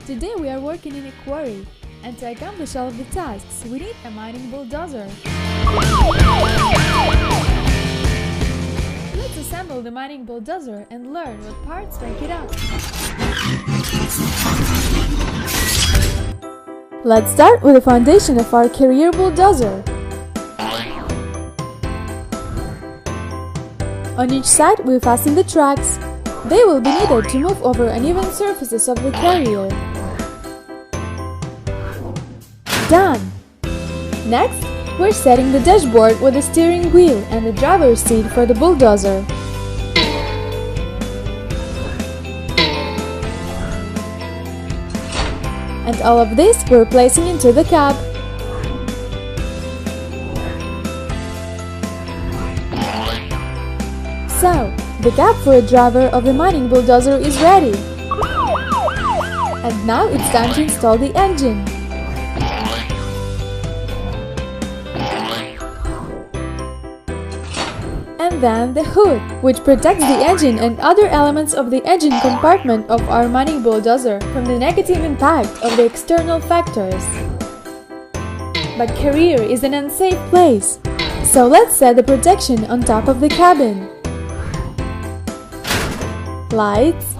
Today we are working in a quarry, and to accomplish all of the tasks, we need a mining bulldozer. Let's assemble the mining bulldozer and learn what parts make it up. Let's start with the foundation of our carrier bulldozer. On each side we fasten the tracks. They will be needed to move over uneven surfaces of the carrier. Done! Next, we're setting the dashboard with the steering wheel and the driver's seat for the bulldozer. And all of this we're placing into the cab. So, the cab for a driver of the mining bulldozer is ready. And now it's time to install the engine. And then the hood, which protects the engine and other elements of the engine compartment of our mining bulldozer from the negative impact of the external factors. But carrier is an unsafe place, so let's set the protection on top of the cabin. Lights,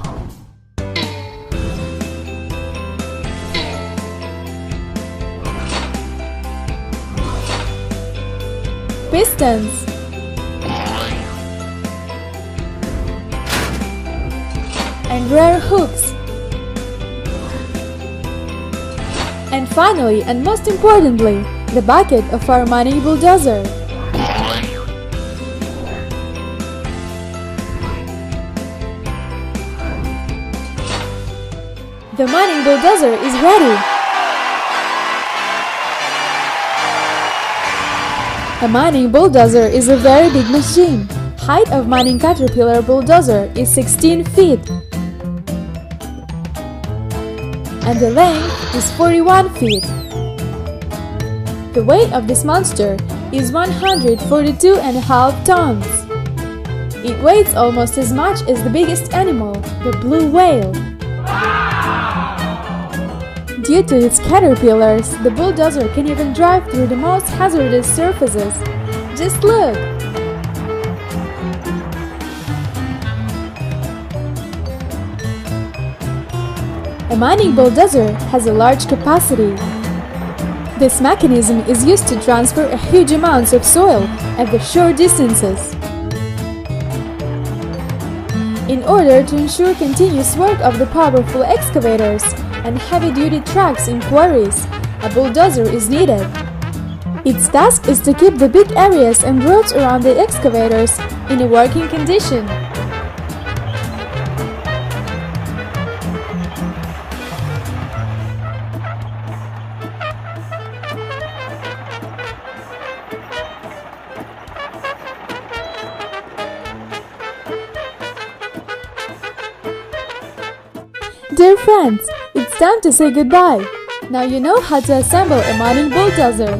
pistons, and rear hooks. And finally, and most importantly, the bucket of our mining bulldozer. The mining bulldozer is ready! A mining bulldozer is a very big machine. Height of mining caterpillar bulldozer is 16 feet. And the length is 41 feet. The weight of this monster is 142.5 tons. It weighs almost as much as the biggest animal, the blue whale. Due to its caterpillars, the bulldozer can even drive through the most hazardous surfaces. Just look! A mining bulldozer has a large capacity. This mechanism is used to transfer a huge amounts of soil at the short distances. In order to ensure continuous work of the powerful excavators and heavy-duty trucks in quarries, a bulldozer is needed. Its task is to keep the big areas and roads around the excavators in a working condition. Dear friends, it's time to say goodbye. Now you know how to assemble a mining bulldozer.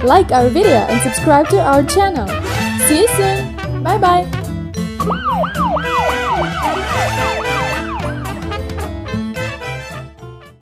Like our video and subscribe to our channel. See you soon. Bye bye.